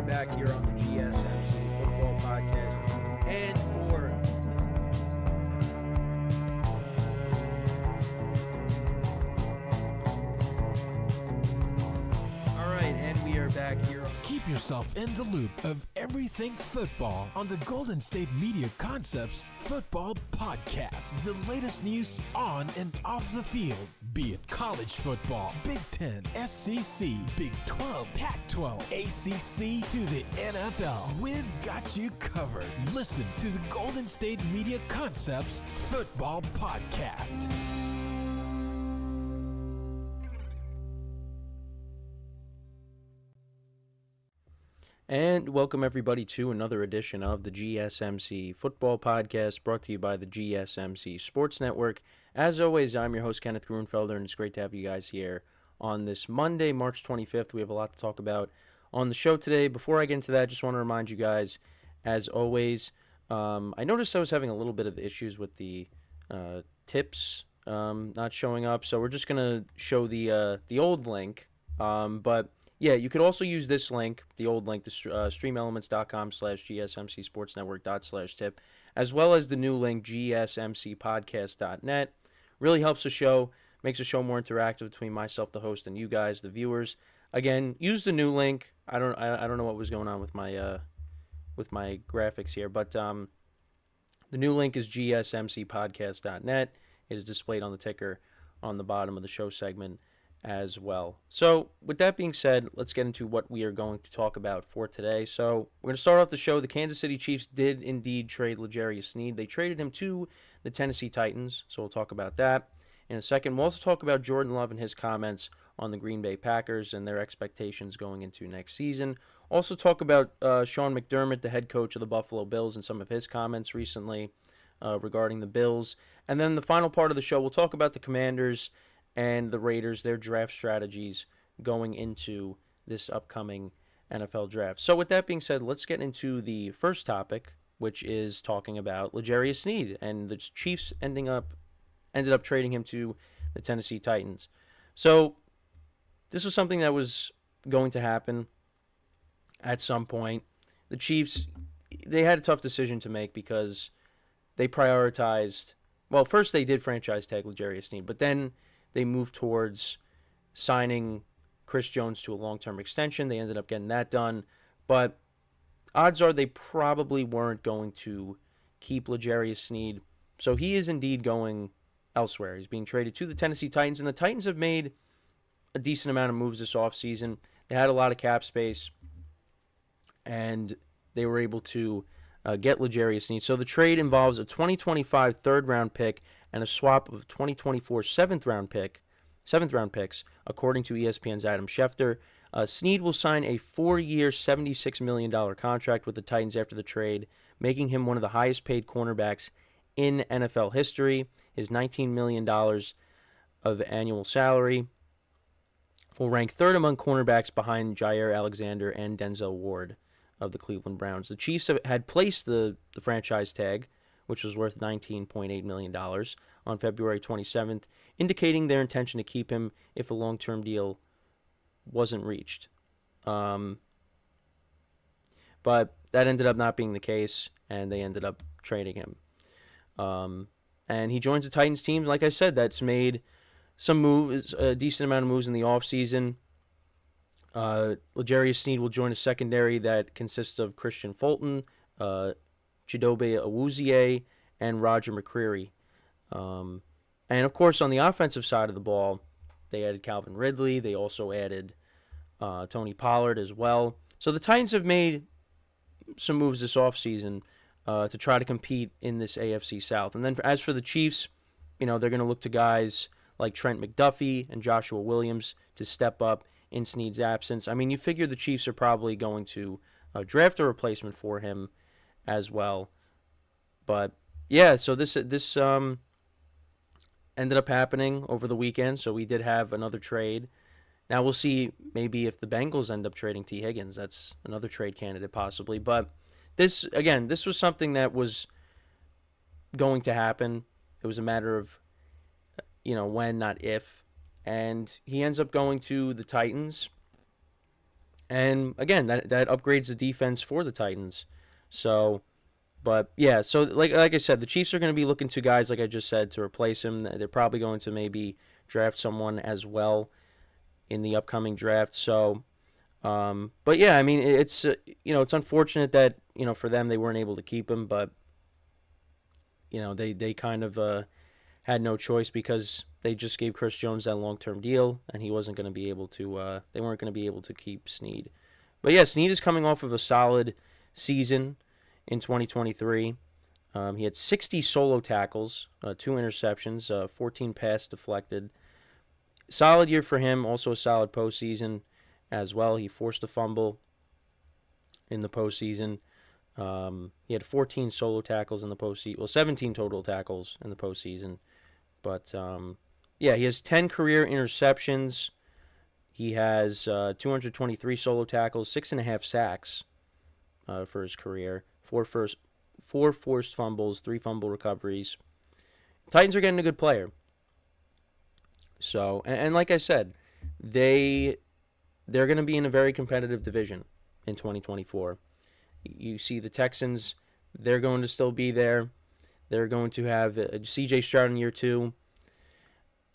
are back here on the GSMC Football Podcast, and for all right, and we are back here. Keep yourself in the loop of everything football on the Golden State Media Concepts Football Podcast. The latest news on and off the field, be it college football, Big Ten, SEC, Big 12, Pac-12, ACC to the NFL. We've got you covered. Listen to the Golden State Media Concepts Football Podcast. And welcome everybody to another edition of the GSMC Football Podcast, brought to you by the GSMC Sports Network. As always, I'm your host, Kenneth Grunfelder, and it's great to have you guys here on this Monday, March 25th. We have a lot to talk about on the show today. Before I get into that, I just want to remind you guys, as always, I noticed I was having a little bit of issues with the tips not showing up, so we're just going to show the old link, but yeah, you could also use this link, the old link, the streamelements.com/GSMCSportsNetwork./tip, as well as the new link, GSMCpodcast.net. Really helps the show, makes the show more interactive between myself, the host, and you guys, the viewers. Again, use the new link. I don't know what was going on with my graphics here, but the new link is GSMCpodcast.net. It is displayed on the ticker on the bottom of the show segment as well. So with that being said, let's get into what we are going to talk about for today. So we're going to start off the show. The Kansas City Chiefs did indeed trade L'Jarius Sneed. They traded him to the Tennessee Titans, so we'll talk about that in a second. We'll also talk about Jordan Love and his comments on the Green Bay Packers and their expectations going into next season. Also talk about Sean McDermott, the head coach of the Buffalo Bills, and some of his comments recently regarding the Bills. And then the final part of the show, we'll talk about the Commanders and the Raiders, their draft strategies going into this upcoming NFL draft. So with that being said, let's get into the first topic, which is talking about L'Jarius Sneed, and the Chiefs ended up trading him to the Tennessee Titans. So this was something that was going to happen at some point. The Chiefs, they had a tough decision to make because they prioritized, well, first they did franchise tag L'Jarius Sneed, but then they moved towards signing Chris Jones to a long-term extension. They ended up getting that done. But odds are they probably weren't going to keep L'Jarius Sneed. So he is indeed going elsewhere. He's being traded to the Tennessee Titans. And the Titans have made a decent amount of moves this offseason. They had a lot of cap space. And they were able to get L'Jarius Sneed. So the trade involves a 2025 third-round pick and a swap of 2024 seventh-round picks, according to ESPN's Adam Schefter. Sneed will sign a 4-year, $76 million contract with the Titans after the trade, making him one of the highest-paid cornerbacks in NFL history. His $19 million of annual salary will rank third among cornerbacks behind Jair Alexander and Denzel Ward of the Cleveland Browns. The Chiefs had placed the franchise tag, which was worth $19.8 million, on February 27th, indicating their intention to keep him if a long-term deal wasn't reached. But that ended up not being the case, and they ended up trading him. And he joins the Titans team, like I said, that's made some moves, a decent amount of moves in the offseason. L'Jarius Sneed will join a secondary that consists of Christian Fulton, Chidobe Awuzie, and Roger McCreary. And, of course, on the offensive side of the ball, they added Calvin Ridley. They also added Tony Pollard as well. So the Titans have made some moves this offseason to try to compete in this AFC South. And then as for the Chiefs, they're going to look to guys like Trent McDuffie and Joshua Williams to step up in Sneed's absence. I mean, you figure the Chiefs are probably going to draft a replacement for him as well. But yeah, so this ended up happening over the weekend. So we did have another trade. Now we'll see maybe if the Bengals end up trading T. Higgins. That's another trade candidate possibly. But this was something that was going to happen. It was a matter of, when, not if. And he ends up going to the Titans. And again, that upgrades the defense for the Titans. So, but yeah, so like I said, the Chiefs are going to be looking to guys, like I just said, to replace him. They're probably going to maybe draft someone as well in the upcoming draft. So, but yeah, I mean, it's it's unfortunate that for them they weren't able to keep him, but they kind of had no choice because they just gave Chris Jones that long-term deal, and he wasn't going to be able to. They weren't going to be able to keep Sneed. But yeah, Sneed is coming off of a solid season in 2023. He had 60 solo tackles, 2 interceptions, 14 pass deflected. Solid year for him. Also a solid postseason as well. He forced a fumble in the postseason. He had 14 solo tackles in the postseason. Well, 17 total tackles in the postseason. But yeah, he has 10 career interceptions. He has 223 solo tackles, 6.5 sacks for his career, 4 forced fumbles, 3 fumble recoveries. Titans are getting a good player. So, and like I said, they're going to be in a very competitive division in 2024. You see the Texans, they're going to still be there. They're going to have C.J. Stroud in year 2.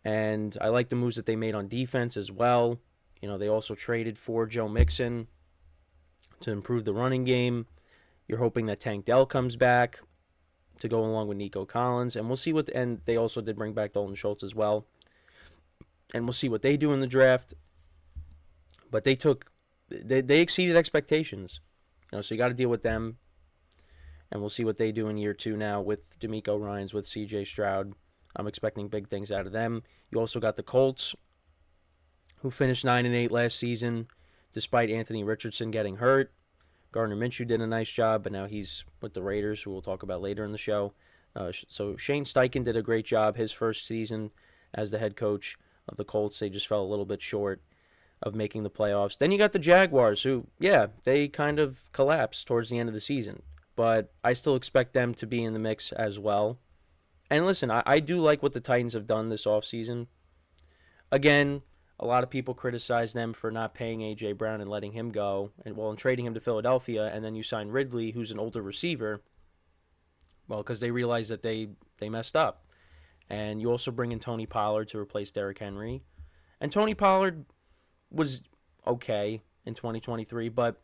And I like the moves that they made on defense as well. They also traded for Joe Mixon to improve the running game. You're hoping that Tank Dell comes back to go along with Nico Collins. And we'll see and they also did bring back Dalton Schultz as well. And we'll see what they do in the draft. But they exceeded expectations. So you got to deal with them. And we'll see what they do in year 2 now with D'Amico Ryans, with C.J. Stroud. I'm expecting big things out of them. You also got the Colts, who finished 9-8 last season, despite Anthony Richardson getting hurt. Gardner Minshew did a nice job, but now he's with the Raiders, who we'll talk about later in the show. So Shane Steichen did a great job his first season as the head coach of the Colts. They just fell a little bit short of making the playoffs. Then you got the Jaguars, who, yeah, they kind of collapsed towards the end of the season. But I still expect them to be in the mix as well. And listen, I do like what the Titans have done this offseason. Again, a lot of people criticize them for not paying A.J. Brown and letting him go, and trading him to Philadelphia, and then you sign Ridley, who's an older receiver, because they realized that they messed up. And you also bring in Tony Pollard to replace Derrick Henry. And Tony Pollard was okay in 2023, but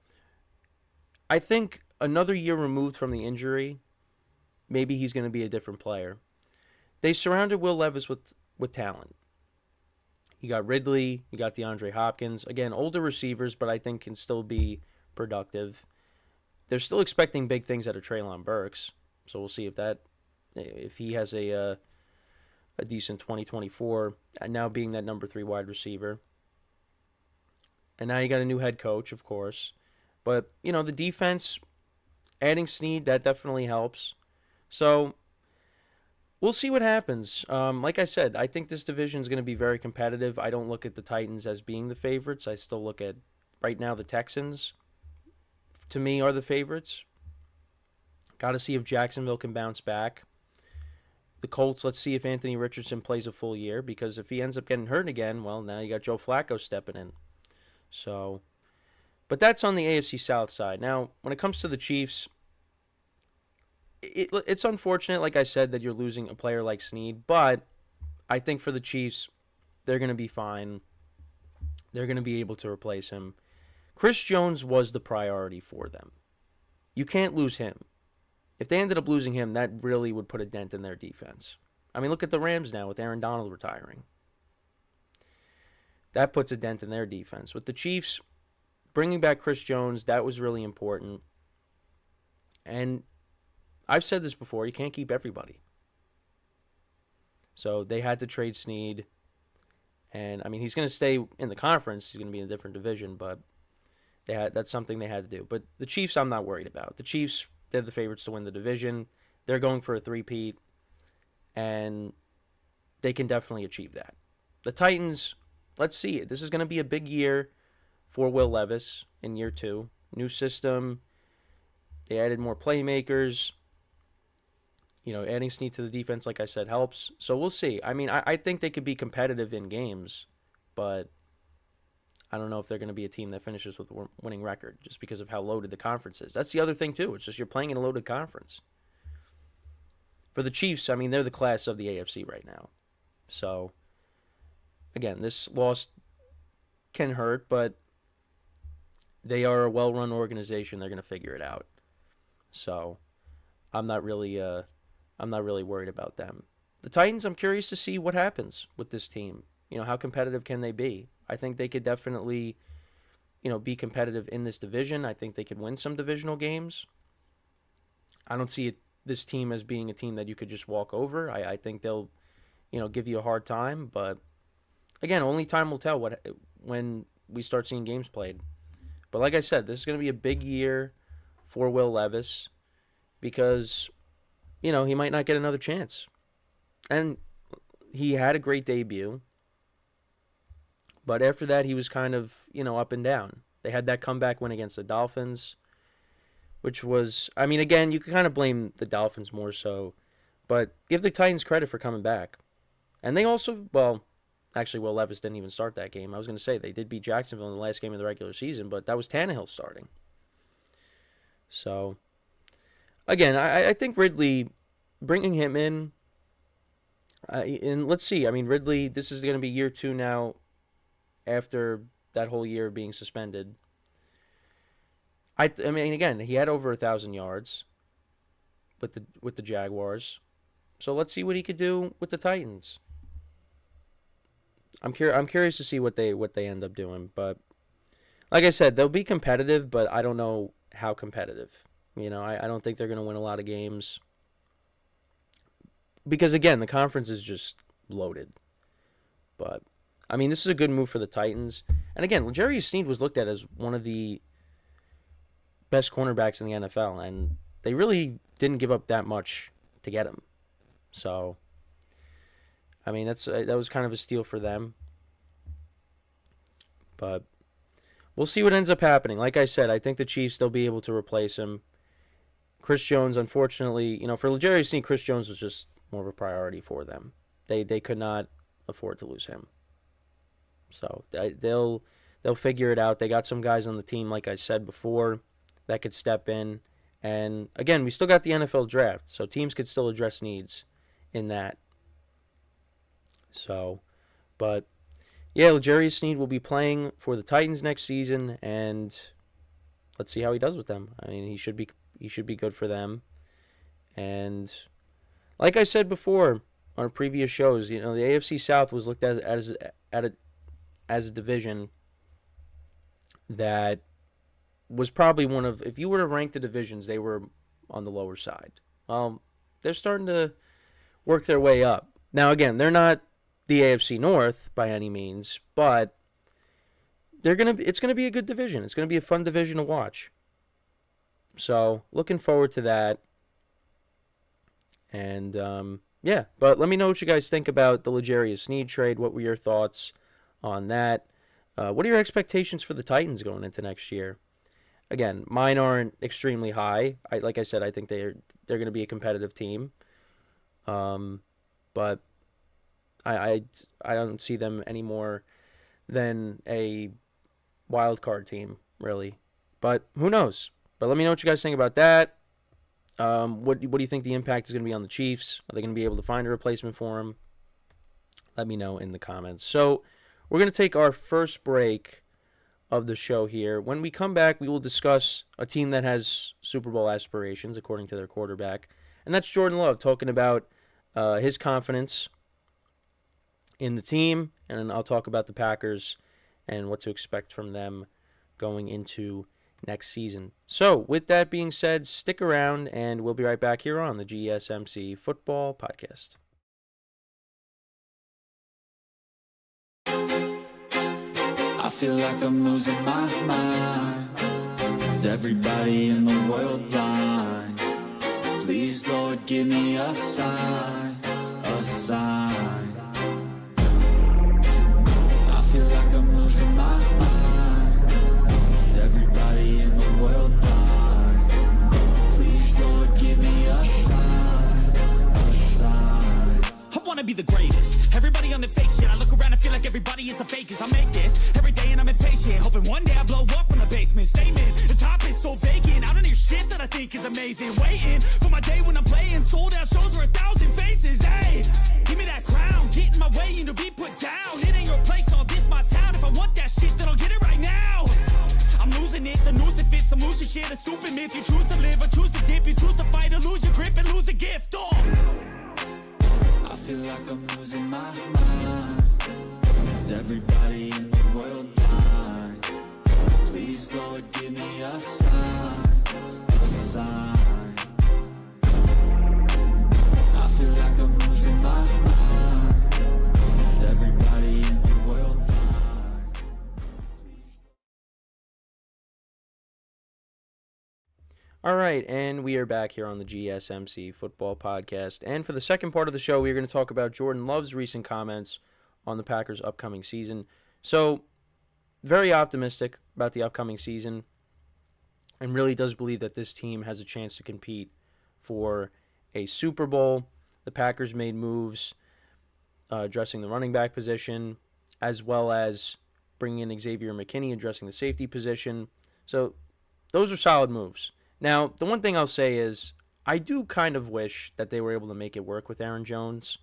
I think another year removed from the injury, maybe he's going to be a different player. They surrounded Will Levis with talent. You got Ridley, you got DeAndre Hopkins. Again, older receivers, but I think can still be productive. They're still expecting big things out of Treylon Burks, so we'll see if he has a decent 2024, now being that number 3 wide receiver. And now you got a new head coach, of course. But, the defense, adding Sneed, that definitely helps. So we'll see what happens. Like I said, I think this division is going to be very competitive. I don't look at the Titans as being the favorites. I still look at, right now, the Texans, to me, are the favorites. Got to see if Jacksonville can bounce back. The Colts, let's see if Anthony Richardson plays a full year, because if he ends up getting hurt again, well, now you got Joe Flacco stepping in. So, but that's on the AFC South side. Now, when it comes to the Chiefs, it's unfortunate, like I said, that you're losing a player like Sneed, but I think for the Chiefs, they're going to be fine. They're going to be able to replace him. Chris Jones was the priority for them. You can't lose him. If they ended up losing him, that really would put a dent in their defense. I mean, look at the Rams now with Aaron Donald retiring. That puts a dent in their defense. With the Chiefs, bringing back Chris Jones, that was really important. And I've said this before, you can't keep everybody. So they had to trade Sneed. And, I mean, he's going to stay in the conference. He's going to be in a different division, but that's something they had to do. But the Chiefs, I'm not worried about. The Chiefs, they're the favorites to win the division. They're going for a three-peat, and they can definitely achieve that. The Titans, let's see it. This is going to be a big year for Will Levis in year 2. New system. They added more playmakers. Adding Sneed to the defense, like I said, helps. So we'll see. I mean, I think they could be competitive in games, but I don't know if they're going to be a team that finishes with a winning record just because of how loaded the conference is. That's the other thing, too. It's just you're playing in a loaded conference. For the Chiefs, I mean, they're the class of the AFC right now. So, again, this loss can hurt, but they are a well-run organization. They're going to figure it out. So, I'm not really worried about them. The Titans, I'm curious to see what happens with this team. You know, how competitive can they be? I think they could definitely, be competitive in this division. I think they could win some divisional games. I don't see this team as being a team that you could just walk over. I think they'll, give you a hard time. But, again, only time will tell when we start seeing games played. But like I said, this is going to be a big year for Will Levis because, he might not get another chance. And he had a great debut. But after that, he was kind of, up and down. They had that comeback win against the Dolphins, which was, again, you can kind of blame the Dolphins more so, but give the Titans credit for coming back. And they also, Will Levis didn't even start that game. I was going to say, they did beat Jacksonville in the last game of the regular season, but that was Tannehill starting. So, again, I think Ridley, bringing him in, and let's see, Ridley, this is going to be year 2 now, after that whole year being suspended. Again, he had over 1,000 yards with the Jaguars. So let's see what he could do with the Titans. I'm curious to see what they end up doing, but like I said, they'll be competitive, but I don't know how competitive. I don't think they're going to win a lot of games because again, the conference is just loaded. But this is a good move for the Titans. And again, L'Jarius Sneed was looked at as one of the best cornerbacks in the NFL, and they really didn't give up that much to get him. So, that was kind of a steal for them. But we'll see what ends up happening. Like I said, I think the Chiefs, they'll be able to replace him. Chris Jones, unfortunately, for L'Jarius Sneed, Chris Jones was just more of a priority for them. They could not afford to lose him. So they'll figure it out. They got some guys on the team, like I said before, that could step in. And again, we still got the NFL draft, so teams could still address needs in that. So, but yeah, L'Jarius Sneed will be playing for the Titans next season, and let's see how he does with them. He should be good for them. And like I said before on previous shows, the AFC South was looked at as a division that was probably one of, if you were to rank the divisions, they were on the lower side. They're starting to work their way up. Now, again, they're not the AFC North by any means, but it's gonna be a good division. It's gonna be a fun division to watch. So, looking forward to that. And yeah, but let me know what you guys think about the L'Jarius Sneed trade. What were your thoughts on that? What are your expectations for the Titans going into next year? Again, mine aren't extremely high. Like I said, I think they're going to be a competitive team. But I don't see them any more than a wild card team, really. But who knows? But let me know what you guys think about that. What do you think the impact is going to be on the Chiefs? Are they going to be able to find a replacement for him? Let me know in the comments. So we're going to take our first break of the show here. When we come back, we will discuss a team that has Super Bowl aspirations, according to their quarterback. And that's Jordan Love, talking about his confidence in the team. And I'll talk about the Packers and what to expect from them going into next season. So, with that being said, stick around, and we'll be right back here on the GSMC Football Podcast. I feel like I'm losing my mind. Is everybody in the world blind? Please, Lord, give me a sign, a sign. I feel like I'm losing my mind. Is everybody in the world blind? Please, Lord, give me a sign, a sign. I wanna be the greatest. Everybody on the fake shit. I look around and feel like everybody is the fakest. I make this every day and I'm impatient. Hoping one day I blow up from the basement. Statement, the top is so vacant. I don't hear shit that I think is amazing. Waiting for my day when I'm playing. Sold out shows for 1,000 faces. Hey, give me that crown. Get in my way and to be put down. It ain't your place, all this my town. If I want that shit, then I'll get it right now. I'm losing it, the noose it fits. I'm losing shit, a stupid myth. You choose to live or choose to dip. You choose to fight or lose your grip and lose a gift. Oh. I feel like I'm losing my mind. Is everybody in the world blind? Please, Lord, give me a sign, a sign. I feel like I'm losing my mind. Is everybody in the world blind? All right, and we are back here on the GSMC Football Podcast. And for the second part of the show, we're going to talk about Jordan Love's recent comments on the Packers' upcoming season. So, very optimistic about the upcoming season and really does believe that this team has a chance to compete for a Super Bowl. The Packers made moves addressing the running back position, as well as bringing in Xavier McKinney, addressing the safety position. So, those are solid moves. Now, the one thing I'll say is I do kind of wish that they were able to make it work with Aaron Jones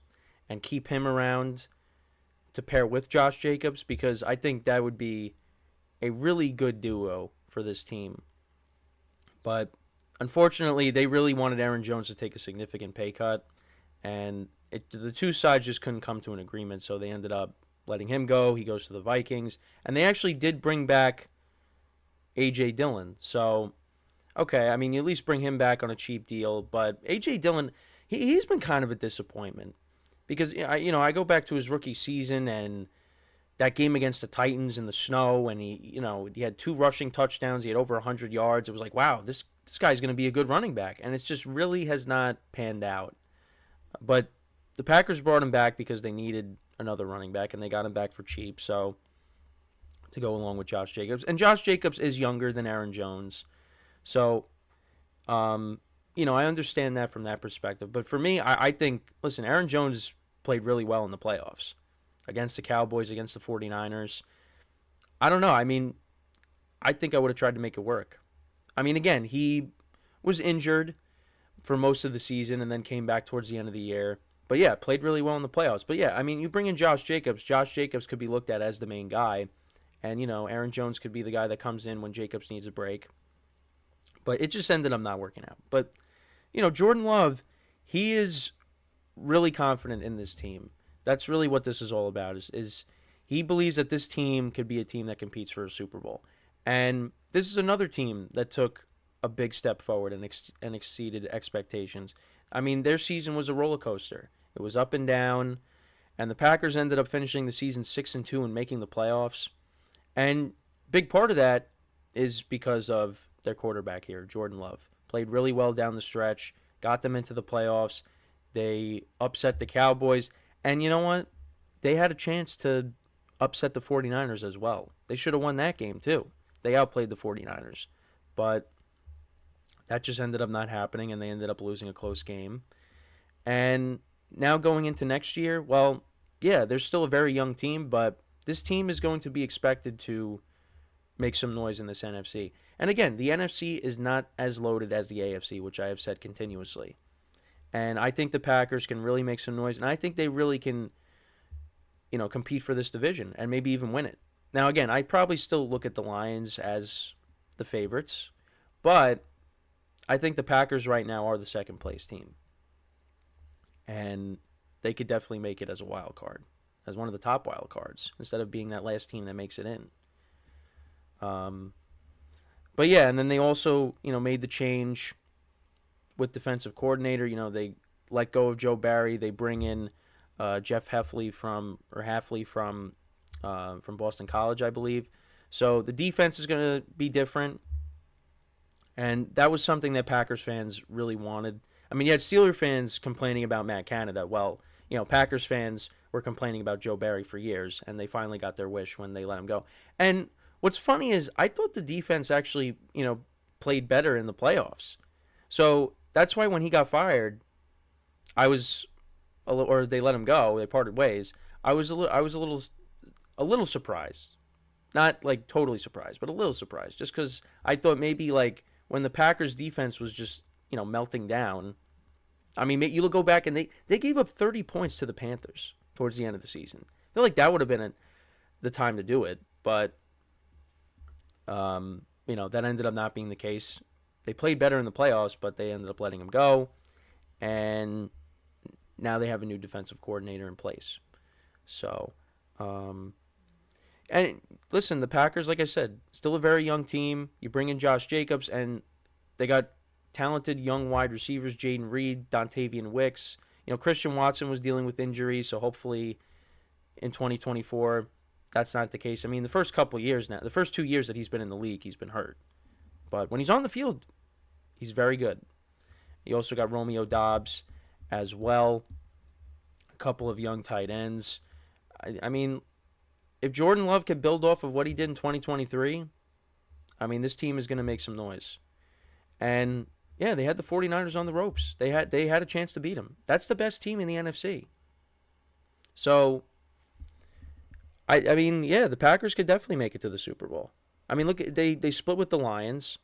and keep him around to pair with Josh Jacobs, because I think that would be a really good duo for this team. But unfortunately, they really wanted Aaron Jones to take a significant pay cut, and the two sides just couldn't come to an agreement, so they ended up letting him go. He goes to the Vikings, and they actually did bring back A.J. Dillon, so okay, I mean, you at least bring him back on a cheap deal, but A.J. Dillon, he's been kind of a disappointment because, I go back to his rookie season and that game against the Titans in the snow, and he had 2 rushing touchdowns, he had over 100 yards. It was like, wow, this guy's going to be a good running back, and it just really has not panned out. But the Packers brought him back because they needed another running back, and they got him back for cheap, so to go along with Josh Jacobs. And Josh Jacobs is younger than Aaron Jones. So, I understand that from that perspective. But for me, I think, listen, Aaron Jones played really well in the playoffs against the Cowboys, against the 49ers. I don't know. I mean, I think I would have tried to make it work. I mean, again, he was injured for most of the season and then came back towards the end of the year. But, yeah, played really well in the playoffs. But, yeah, I mean, you bring in Josh Jacobs. Josh Jacobs could be looked at as the main guy. And, Aaron Jones could be the guy that comes in when Jacobs needs a break. But it just ended up not working out. But, Jordan Love, he is really confident in this team. That's really what this is all about, is he believes that this team could be a team that competes for a Super Bowl. And this is another team that took a big step forward and exceeded expectations. I mean, their season was a roller coaster. It was up and down. And the Packers ended up finishing the season 6-2 and making the playoffs. And big part of that is because of their quarterback here, Jordan Love. Played really well down the stretch, got them into the playoffs. They upset the Cowboys. And you know what? They had a chance to upset the 49ers as well. They should have won that game too. They outplayed the 49ers. But that just ended up not happening, and they ended up losing a close game. And now going into next year, well, yeah, they're still a very young team, but this team is going to be expected to make some noise in this NFC. And again, the NFC is not as loaded as the AFC, which I have said continuously. And I think the Packers can really make some noise, and I think they really can, compete for this division and maybe even win it. Now, again, I probably still look at the Lions as the favorites, but I think the Packers right now are the second-place team. And they could definitely make it as a wild card, as one of the top wild cards, instead of being that last team that makes it in. But yeah, and then they also, made the change with defensive coordinator. They let go of Joe Barry. They bring in Jeff Hafley from Boston College, I believe. So the defense is going to be different, and that was something that Packers fans really wanted. I mean, you had Steelers fans complaining about Matt Canada. Well, Packers fans were complaining about Joe Barry for years, and they finally got their wish when they let him go. And what's funny is I thought the defense actually, played better in the playoffs. So that's why when he got fired, I was or they let him go. They parted ways. I was a little surprised. Not like totally surprised, but a little surprised. Just because I thought maybe like when the Packers defense was just melting down. I mean, you go back and they gave up 30 points to the Panthers towards the end of the season. I feel like that would have been the time to do it, but that ended up not being the case. They played better in the playoffs, but they ended up letting him go, and now they have a new defensive coordinator in place. So, and listen, the Packers, like I said, still a very young team. You bring in Josh Jacobs, and they got talented young wide receivers, Jaden Reed, Dontavian Wicks. Christian Watson was dealing with injuries, so hopefully in 2024 that's not the case. I mean, the first 2 years that he's been in the league, he's been hurt. But when he's on the field, he's very good. You also got Romeo Doubs as well, a couple of young tight ends. I mean, if Jordan Love could build off of what he did in 2023, I mean, this team is going to make some noise. And yeah, they had the 49ers on the ropes. They had a chance to beat them. That's the best team in the NFC. So, I mean, yeah, the Packers could definitely make it to the Super Bowl. I mean, look, they split with the Lions.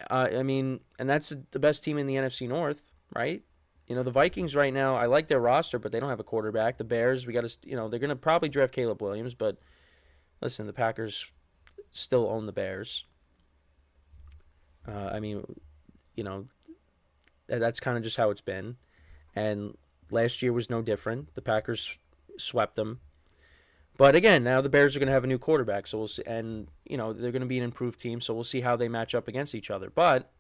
I mean, and that's the best team in the NFC North, right? The Vikings right now, I like their roster, but they don't have a quarterback. The Bears, they're going to probably draft Caleb Williams, but listen, the Packers still own the Bears. I mean, that's kind of just how it's been. And last year was no different. The Packers swept them. But again, now the Bears are going to have a new quarterback, so we'll see, and they're going to be an improved team, so we'll see how they match up against each other. But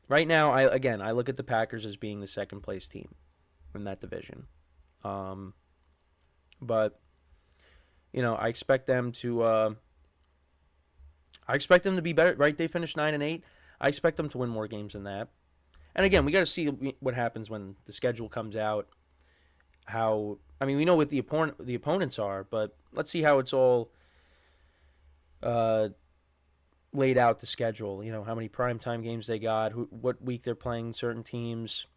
right now, I look at the Packers as being the second place team in that division. But I expect them to be better. Right? They finished 9-8. I expect them to win more games than that. And again, we got to see what happens when the schedule comes out. We know what the opponents are, but let's see how it's all laid out, the schedule. How many primetime games they got, what week they're playing certain teams,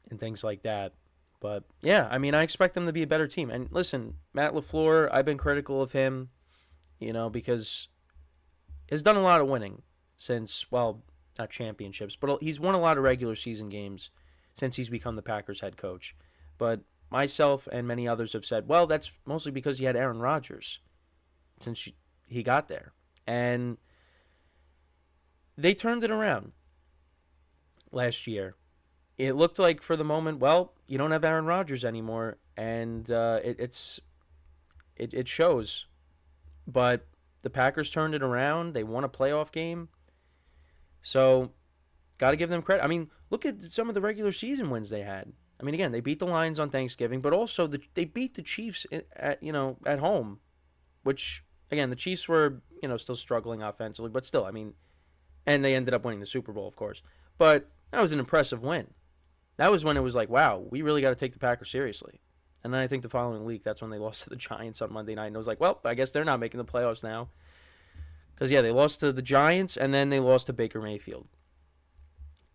and things like that. But yeah, I mean, I expect them to be a better team. And listen, Matt LaFleur, I've been critical of him, because he's done a lot of winning since, well, not championships, but he's won a lot of regular season games since he's become the Packers head coach. But myself and many others have said, well, that's mostly because he had Aaron Rodgers since he got there. And they turned it around last year. It looked like for the moment, well, you don't have Aaron Rodgers anymore, and it shows. But the Packers turned it around. They won a playoff game. So, got to give them credit. I mean, look at some of the regular season wins they had. I mean, again, they beat the Lions on Thanksgiving, but also they beat the Chiefs at home, which, again, the Chiefs were, still struggling offensively, but still, I mean, and they ended up winning the Super Bowl, of course. But that was an impressive win. That was when it was like, wow, we really got to take the Packers seriously. And then I think the following week, that's when they lost to the Giants on Monday night, and it was like, well, I guess they're not making the playoffs now. Because, yeah, they lost to the Giants, and then they lost to Baker Mayfield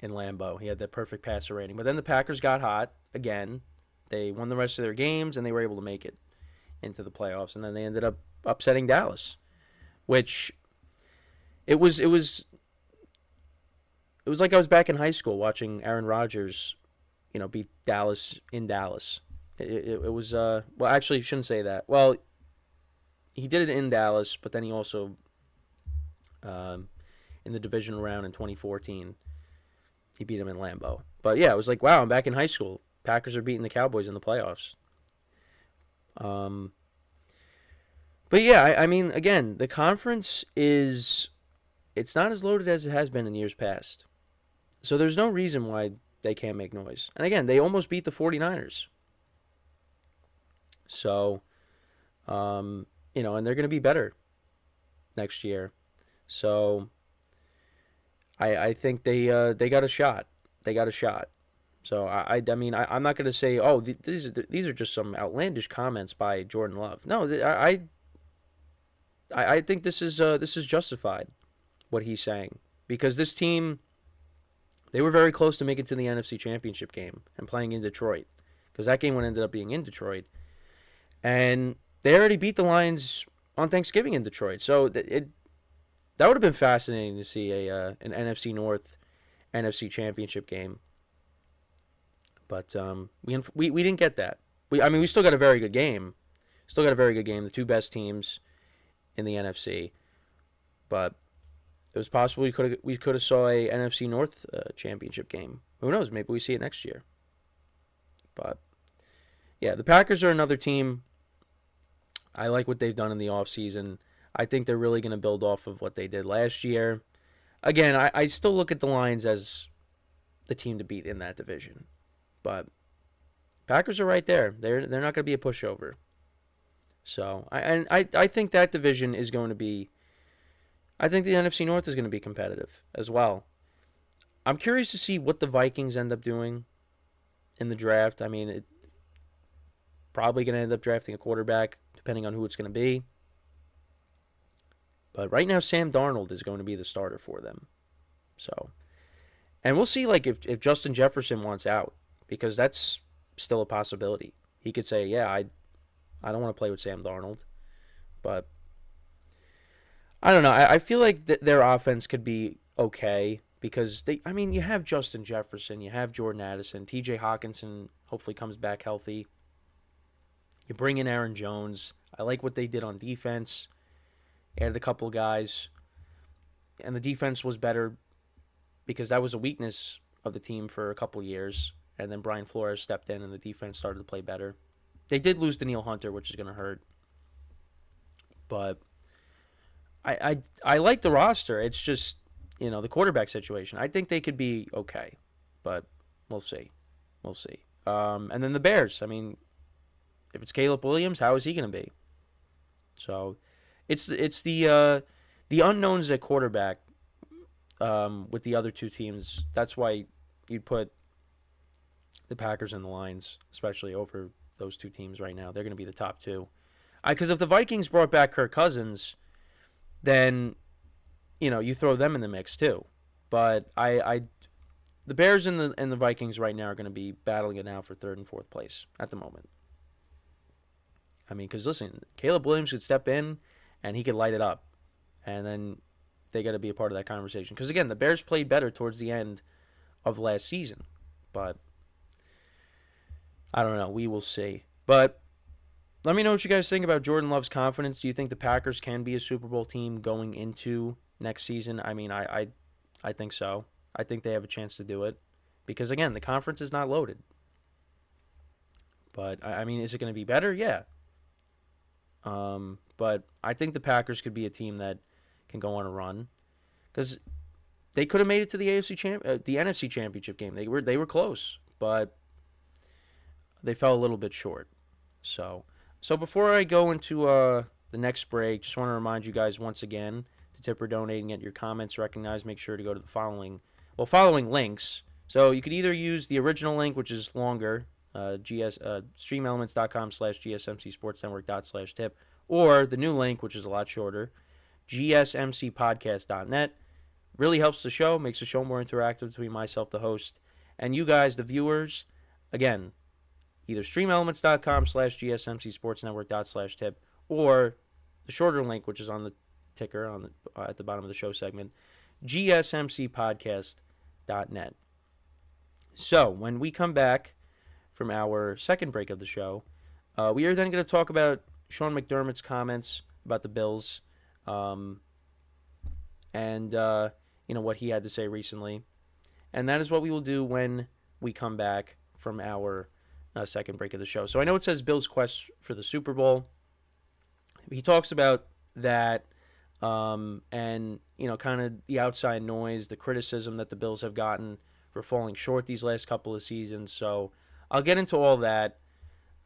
in Lambeau. He had that perfect passer rating. But then the Packers got hot again. They won the rest of their games, and they were able to make it into the playoffs. And then they ended up upsetting Dallas, which it was like I was back in high school watching Aaron Rodgers, beat Dallas in Dallas. It was well, actually, you shouldn't say that. Well, he did it in Dallas, but then he also in the divisional round in 2014. He beat him in Lambeau. But yeah, it was like, wow, I'm back in high school. Packers are beating the Cowboys in the playoffs. But yeah, I mean, again, the conference it's not as loaded as it has been in years past. So there's no reason why they can't make noise. And again, they almost beat the 49ers. So, and they're going to be better next year. So I think they got a shot. They got a shot. So I mean, I'm not going to say, oh, these are just some outlandish comments by Jordan Love. No, I think this is justified, what he's saying, because this team, They were very close to making it to the NFC Championship game and playing in Detroit, because that game ended up being in Detroit. And they already beat the Lions on Thanksgiving in Detroit. So that would have been fascinating to see an NFC North, NFC Championship game. But we didn't get that. We still got a very good game. The two best teams in the NFC. But it was possible we could have saw a NFC North championship game. Who knows? Maybe we see it next year. But yeah, the Packers are another team. I like what they've done in the offseason. I think they're really going to build off of what they did last year. Again, I still look at the Lions as the team to beat in that division. But Packers are right there. They're not going to be a pushover. So I think that division is going to be. I think the NFC North is going to be competitive as well. I'm curious to see what the Vikings end up doing in the draft. I mean, probably going to end up drafting a quarterback, depending on who it's going to be. But right now, Sam Darnold is going to be the starter for them. So, and we'll see if Justin Jefferson wants out, because that's still a possibility. He could say, yeah, I don't want to play with Sam Darnold. But I don't know. I feel like their offense could be okay, because you have Justin Jefferson, you have Jordan Addison, TJ Hawkinson hopefully comes back healthy. You bring in Aaron Jones. I like what they did on defense. Added a couple of guys. And the defense was better because that was a weakness of the team for a couple of years. And then Brian Flores stepped in and the defense started to play better. They did lose Danielle Hunter, which is going to hurt. But I like the roster. It's just, the quarterback situation. I think they could be okay. But we'll see. And then the Bears. I mean, if it's Caleb Williams, how is he going to be? So it's the unknowns at quarterback with the other two teams. That's why you'd put the Packers and the Lions, especially over those two teams right now. They're going to be the top two. Because if the Vikings brought back Kirk Cousins, then you throw them in the mix too. But the Bears and the Vikings right now are going to be battling it out for third and fourth place at the moment. I mean, because listen, Caleb Williams could step in and he could light it up, and then they got to be a part of that conversation. Because again, the Bears played better towards the end of last season, but I don't know. We will see. But let me know what you guys think about Jordan Love's confidence. Do you think the Packers can be a Super Bowl team going into next season? I mean, I think so. I think they have a chance to do it because, again, the conference is not loaded. But, I mean, is it going to be better? Yeah. But I think the Packers could be a team that can go on a run because they could have made it to the NFC Championship game. They were close, but they fell a little bit short. So before I go into the next break, just want to remind you guys once again to tip or donate and get your comments recognized. Make sure to go to the following links. So you could either use the original link, which is longer, streamelements.com/GSMCSportsNetwork./tip, or the new link, which is a lot shorter, GSMCpodcast.net. Really helps the show, makes the show more interactive between myself, the host, and you guys, the viewers. Again, either streamelements.com/GSMCSportsNetwork./tip, or the shorter link, which is on the ticker at the bottom of the show segment, GSMCpodcast.net. So when we come back from our second break of the show, we are then going to talk about Sean McDermott's comments about the Bills, and what he had to say recently, and that is what we will do when we come back from our second break of the show. So I know it says Bills quest for the Super Bowl. He talks about that, and kind of the outside noise, the criticism that the Bills have gotten for falling short these last couple of seasons. So I'll get into all that,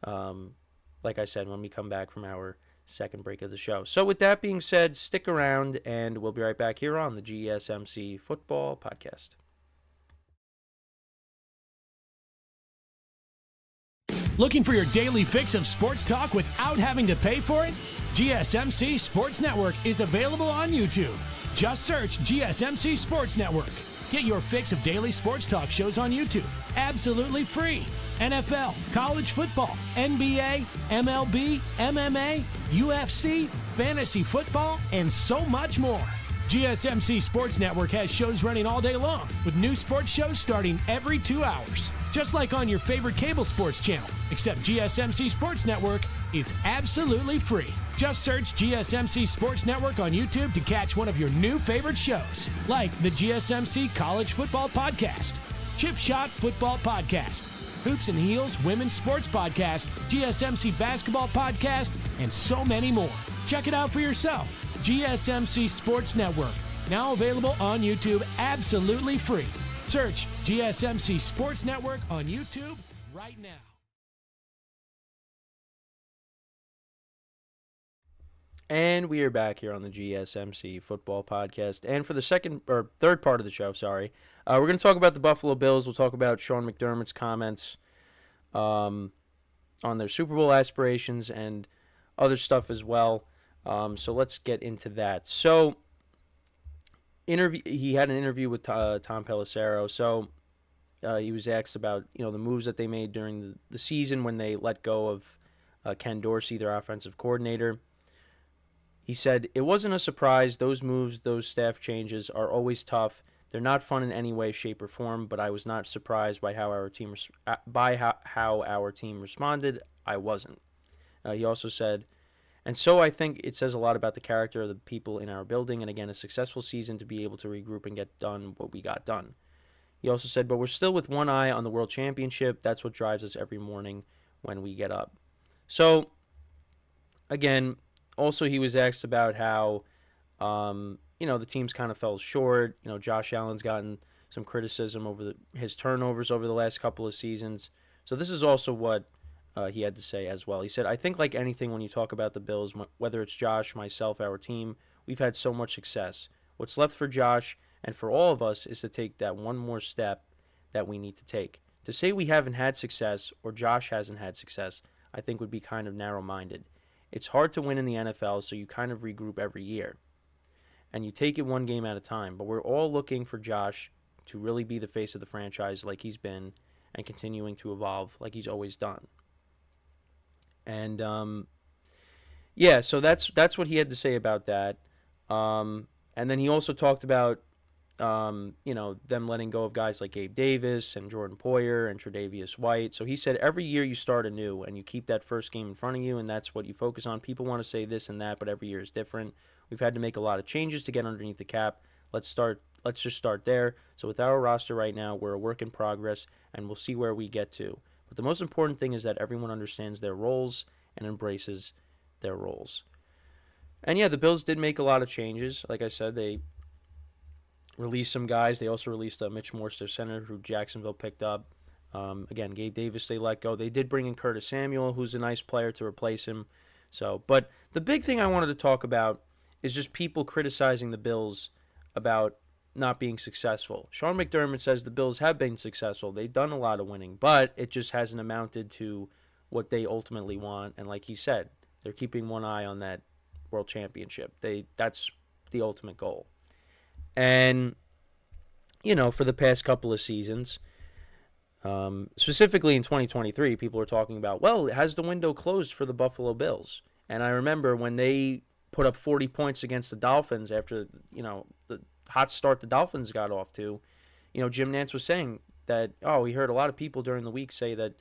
like I said, when we come back from our second break of the show. So with that being said, stick around, and we'll be right back here on the GSMC Football Podcast. Looking for your daily fix of sports talk without having to pay for it? GSMC Sports Network is available on YouTube. Just search GSMC Sports Network. Get your fix of daily sports talk shows on YouTube, absolutely free. NFL, college football, NBA, MLB, MMA, UFC, fantasy football, and so much more. GSMC Sports Network has shows running all day long, with new sports shows starting every 2 hours. Just like on your favorite cable sports channel, except GSMC Sports Network is absolutely free. Just search GSMC Sports Network on YouTube to catch one of your new favorite shows, like the GSMC College Football Podcast, Chip Shot Football Podcast, Hoops and Heels Women's Sports Podcast, GSMC Basketball Podcast, and so many more. Check it out for yourself. GSMC Sports Network, now available on YouTube absolutely free. Search GSMC Sports Network on YouTube right now. And we are back here on the GSMC Football Podcast. And for the third part of the show, we're going to talk about the Buffalo Bills. We'll talk about Sean McDermott's comments on their Super Bowl aspirations and other stuff as well. So let's get into that. So he had an interview with Tom Pelissero. So he was asked about the moves that they made during the season when they let go of Ken Dorsey, their offensive coordinator. He said, "It wasn't a surprise. Those moves, those staff changes are always tough. They're not fun in any way, shape, or form, but I was not surprised by how our team responded. I wasn't." He also said, "And so I think it says a lot about the character of the people in our building, and again, a successful season to be able to regroup and get done what we got done." He also said, "But we're still with one eye on the World Championship. That's what drives us every morning when we get up." So, again, also he was asked about how, the teams kind of fell short. Josh Allen's gotten some criticism over his turnovers over the last couple of seasons. So this is also what he had to say as well. He said, "I think like anything when you talk about the Bills, whether it's Josh, myself, our team, we've had so much success. What's left for Josh and for all of us is to take that one more step that we need to take. To say we haven't had success or Josh hasn't had success, I think would be kind of narrow-minded. It's hard to win in the NFL, so you kind of regroup every year. And you take it one game at a time. But we're all looking for Josh to really be the face of the franchise like he's been and continuing to evolve like he's always done." And, so that's what he had to say about that. And then he also talked about, them letting go of guys like Gabe Davis and Jordan Poyer and Tre'Davious White. So he said every year you start anew and you keep that first game in front of you, and that's what you focus on. People want to say this and that, but every year is different. We've had to make a lot of changes to get underneath the cap. Let's just start there. So with our roster right now, we're a work in progress, and we'll see where we get to. But the most important thing is that everyone understands their roles and embraces their roles." And the Bills did make a lot of changes. Like I said, they released some guys. They also released Mitch Morse, their center, who Jacksonville picked up. Again, Gabe Davis they let go. They did bring in Curtis Samuel, who's a nice player, to replace him. But the big thing I wanted to talk about is just people criticizing the Bills about not being successful. Sean McDermott says the Bills have been successful. They've done a lot of winning, but it just hasn't amounted to what they ultimately want. And like he said, they're keeping one eye on that World Championship. That's the ultimate goal. And, for the past couple of seasons, specifically in 2023, people are talking about, well, has the window closed for the Buffalo Bills? And I remember when they put up 40 points against the Dolphins after, the hot start the Dolphins got off to, Jim Nantz was saying that, he heard a lot of people during the week say that,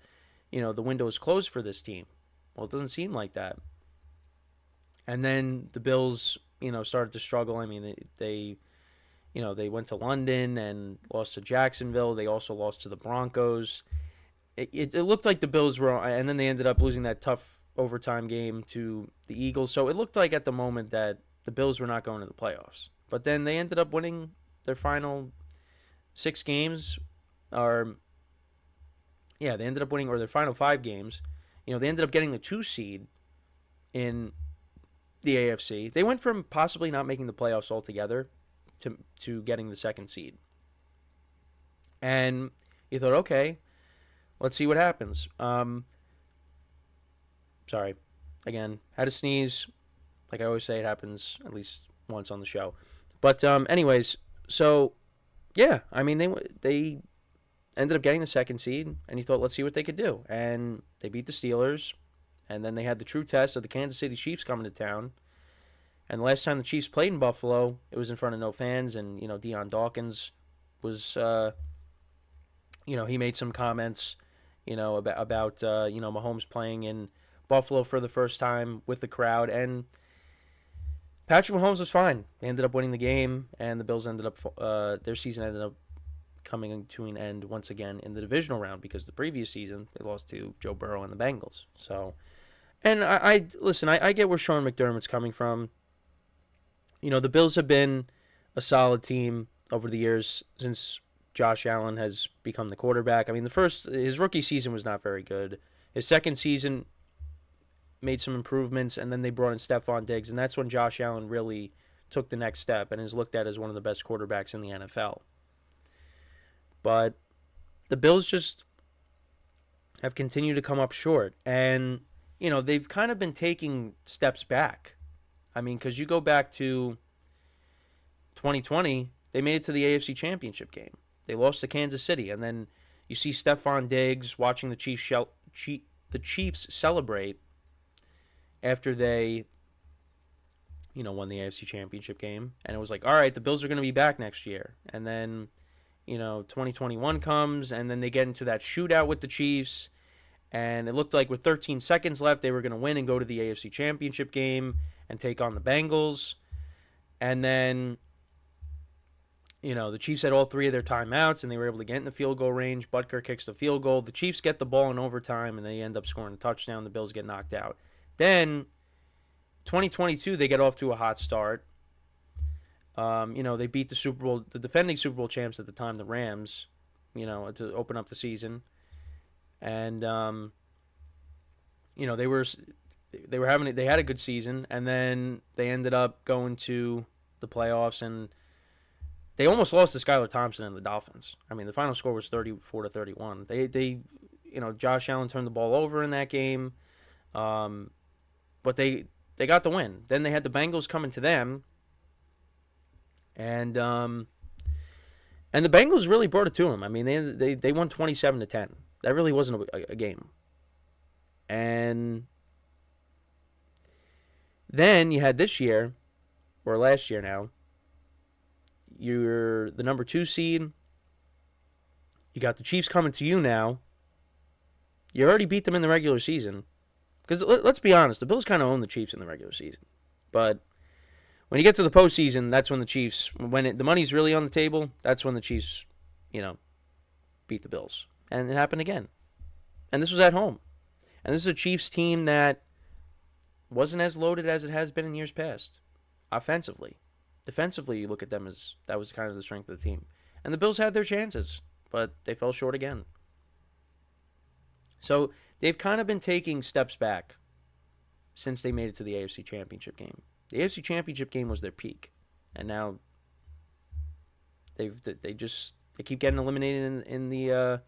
the window is closed for this team. Well, it doesn't seem like that. And then the Bills, started to struggle. I mean, they went to London and lost to Jacksonville. They also lost to the Broncos. It looked like the Bills were, and then they ended up losing that tough overtime game to the Eagles. So it looked like at the moment that the Bills were not going to the playoffs. But then they ended up winning their final 6 games, they ended up winning, or their final 5 games. They ended up getting the 2 seed in the AFC. They went from possibly not making the playoffs altogether to getting the 2nd seed. And you thought, okay, let's see what happens. Sorry. Again, had a sneeze. Like I always say, it happens at least once on the show. But anyways, so Yeah, I mean, they ended up getting the second seed, and he thought, let's see what they could do. And they beat the Steelers, and then they had the true test of the Kansas City Chiefs coming to town. And the last time the Chiefs played in Buffalo, it was in front of no fans, and, Deion Dawkins was, he made some comments, about Mahomes playing in Buffalo for the first time with the crowd, and Patrick Mahomes was fine. They ended up winning the game, and the Bills ended up, their season ended up coming to an end once again in the divisional round, because the previous season they lost to Joe Burrow and the Bengals. So, and I get where Sean McDermott's coming from. The Bills have been a solid team over the years since Josh Allen has become the quarterback. I mean, his rookie season was not very good. His second season made some improvements, and then they brought in Stephon Diggs, and that's when Josh Allen really took the next step and is looked at as one of the best quarterbacks in the NFL. But the Bills just have continued to come up short, and, they've kind of been taking steps back. I mean, because you go back to 2020, they made it to the AFC Championship game. They lost to Kansas City, and then you see Stephon Diggs watching the Chiefs celebrate after they, won the AFC Championship game. And it was like, all right, the Bills are going to be back next year. And then, 2021 comes, and then they get into that shootout with the Chiefs. And it looked like with 13 seconds left, they were going to win and go to the AFC Championship game and take on the Bengals. And then, the Chiefs had all three of their timeouts, and they were able to get in the field goal range. Butker kicks the field goal. The Chiefs get the ball in overtime, and they end up scoring a touchdown. The Bills get knocked out. Then, 2022, they get off to a hot start. They beat the defending Super Bowl champs at the time, the Rams, to open up the season. And, they had a good season, and then they ended up going to the playoffs, and they almost lost to Skylar Thompson and the Dolphins. I mean, the final score was 34-31. They Josh Allen turned the ball over in that game, but they got the win. Then they had the Bengals coming to them, and the Bengals really brought it to them. I mean, they won 27-10. That really wasn't a game. And then you had this year, or last year now, you're the number 2 seed. You got the Chiefs coming to you now. You already beat them in the regular season. Because let's be honest, the Bills kind of own the Chiefs in the regular season. But when you get to the postseason, that's when the Chiefs, the money's really on the table, that's when the Chiefs, beat the Bills. And it happened again. And this was at home. And this is a Chiefs team that wasn't as loaded as it has been in years past, offensively. Defensively, you look at them as that was kind of the strength of the team. And the Bills had their chances, but they fell short again. So they've kind of been taking steps back since they made it to the AFC Championship game. The AFC Championship game was their peak, and now they keep getting eliminated in the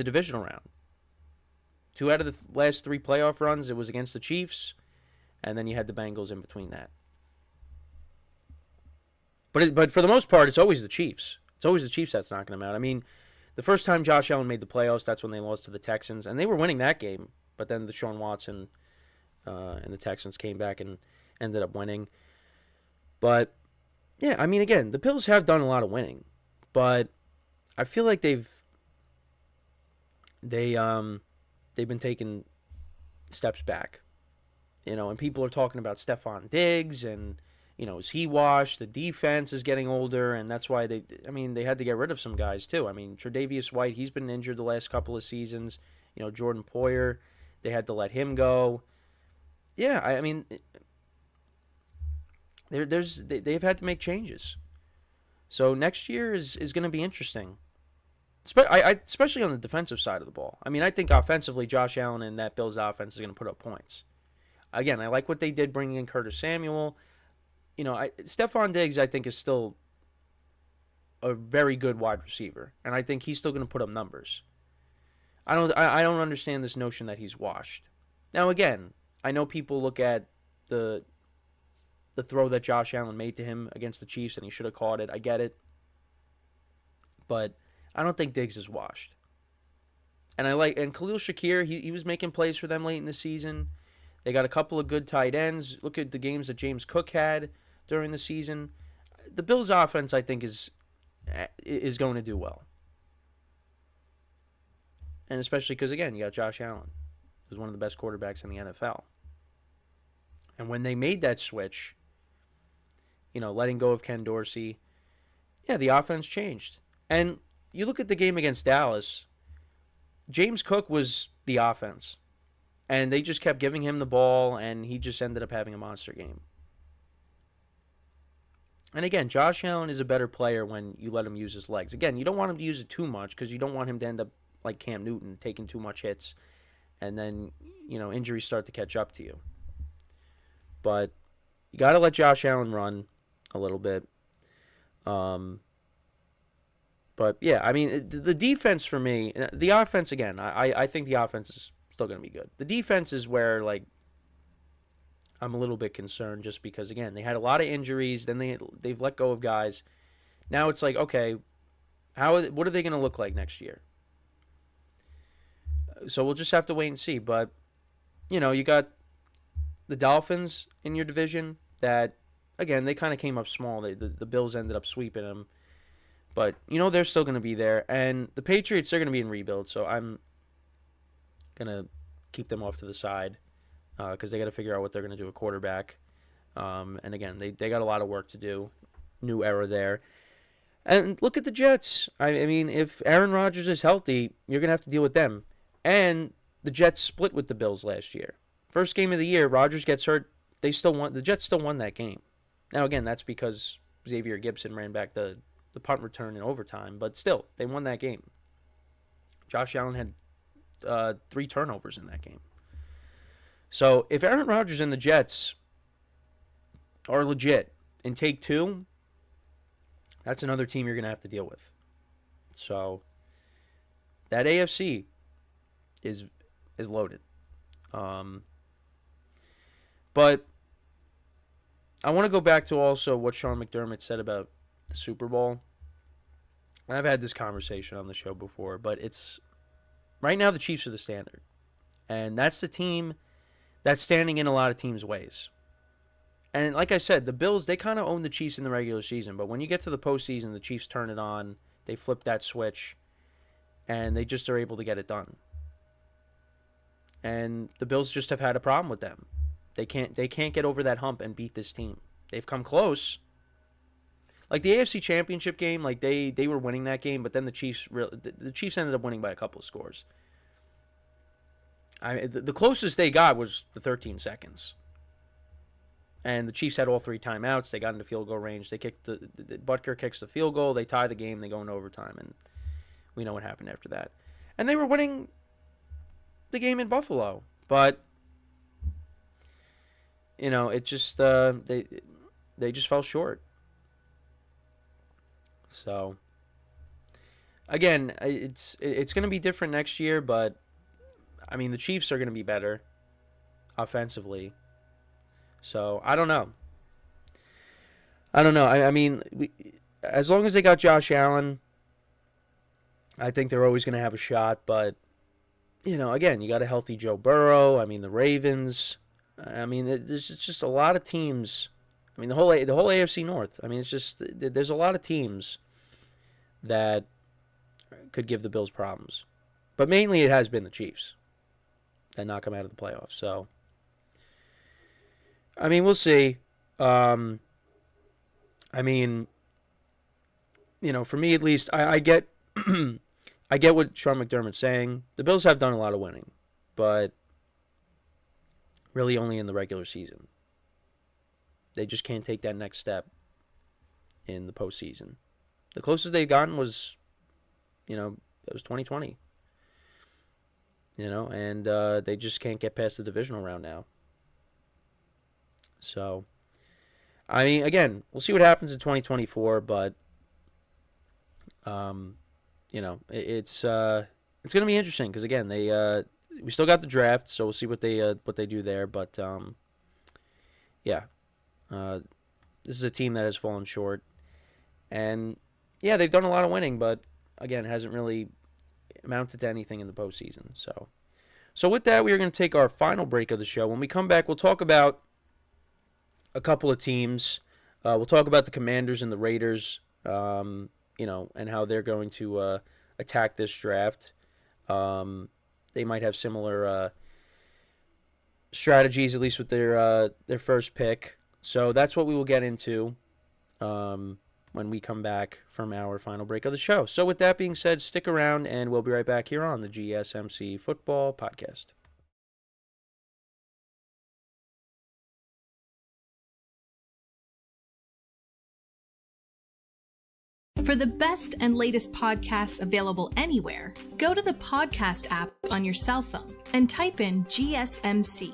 divisional round. 2 out of the last 3 playoff runs, it was against the Chiefs, and then you had the Bengals in between that. But for the most part, it's always the Chiefs. It's always the Chiefs that's knocking them out. I mean, the first time Josh Allen made the playoffs, that's when they lost to the Texans, and they were winning that game. But then Deshaun Watson and the Texans came back and ended up winning. But yeah, I mean, again, the Bills have done a lot of winning, but I feel like they've been taking steps back, and people are talking about Stephon Diggs and, is he washed? The defense is getting older, and that's why they had to get rid of some guys too. I mean, Tre'Davious White, he's been injured the last couple of seasons. Jordan Poyer, they had to let him go. Yeah, I mean, they've had to make changes. So next year is going to be interesting. Especially on the defensive side of the ball. I mean, I think offensively, Josh Allen and that Bills offense is going to put up points. Again, I like what they did bringing in Curtis Samuel. Stephon Diggs, I think, is still a very good wide receiver, and I think he's still going to put up numbers. I don't understand this notion that he's washed. Now, again, I know people look at the throw that Josh Allen made to him against the Chiefs, and he should have caught it. I get it. But I don't think Diggs is washed. And Khalil Shakir, he was making plays for them late in the season. They got a couple of good tight ends. Look at the games that James Cook had during the season. The Bills' offense, I think, is going to do well. And especially because, again, you got Josh Allen, who's one of the best quarterbacks in the NFL. And when they made that switch, letting go of Ken Dorsey, the offense changed. And you look at the game against Dallas, James Cook was the offense. And they just kept giving him the ball, and he just ended up having a monster game. And again, Josh Allen is a better player when you let him use his legs. Again, you don't want him to use it too much because you don't want him to end up like Cam Newton, taking too much hits, and then, injuries start to catch up to you. But you got to let Josh Allen run a little bit. But, yeah, I mean, the defense for me, the offense, again, I think the offense is still going to be good. The defense is where, I'm a little bit concerned just because, again, they had a lot of injuries. Then they've let go of guys. Now it's like, okay, what are they going to look like next year? So we'll just have to wait and see. But, you got the Dolphins in your division that, again, they kind of came up small. The Bills ended up sweeping them. But, they're still going to be there. And the Patriots, they're going to be in rebuild. So I'm going to keep them off to the side because they got to figure out what they're going to do at quarterback. And, again, they got a lot of work to do. New era there. And look at the Jets. I mean, if Aaron Rodgers is healthy, you're going to have to deal with them. And the Jets split with the Bills last year. First game of the year, Rodgers gets hurt. The Jets still won that game. Now, again, that's because Xavier Gibson ran back the punt return in overtime. But still, they won that game. Josh Allen had 3 turnovers in that game. So if Aaron Rodgers and the Jets are legit in take 2, that's another team you're going to have to deal with. So that AFC is loaded. But I want to go back to also what Sean McDermott said about the Super Bowl. And I've had this conversation on the show before, but it's right now the Chiefs are the standard. And that's the team that's standing in a lot of teams' ways. And like I said, the Bills, they kind of own the Chiefs in the regular season. But when you get to the postseason, the Chiefs turn it on. They flip that switch. And they just are able to get it done. And the Bills just have had a problem with them. They can't get over that hump and beat this team. They've come close. Like the AFC Championship game, like they were winning that game, but then the Chiefs ended up winning by a couple of scores. The closest they got was the 13 seconds. And the Chiefs had all 3 timeouts. They got into field goal range. They kicked Butker kicks the field goal. They tie the game. They go into overtime, and we know what happened after that. And they were winning the game in Buffalo, but it just they just fell short. So again, it's going to be different next year, but I mean the Chiefs are going to be better offensively. So I don't know. I mean, as long as they got Josh Allen, I think they're always going to have a shot. But again, you got a healthy Joe Burrow. I mean, the Ravens. I mean, there's just a lot of teams. I mean, the whole AFC North. I mean, it's just there's a lot of teams that could give the Bills problems. But mainly it has been the Chiefs that knock them out of the playoffs. So, I mean, we'll see. I mean, for me at least, I get I get what Sean McDermott's saying. The Bills have done a lot of winning, but really only in the regular season. They just can't take that next step in the postseason. The closest they've gotten was, it was 2020. And they just can't get past the divisional round now. So, I mean, again, we'll see what happens in 2024, but, it's going to be interesting because, again, we still got the draft, so we'll see what they do there. But this is a team that has fallen short, and they've done a lot of winning, but again, hasn't really amounted to anything in the postseason. So with that, we are going to take our final break of the show. When we come back, we'll talk about a couple of teams. We'll talk about the Commanders and the Raiders, and how they're going to attack this draft. They might have similar strategies, at least with their first pick. So that's what we will get into when we come back from our final break of the show. So with that being said, stick around, and we'll be right back here on the GSMC Football Podcast. For the best and latest podcasts available anywhere, go to the podcast app on your cell phone and type in GSMC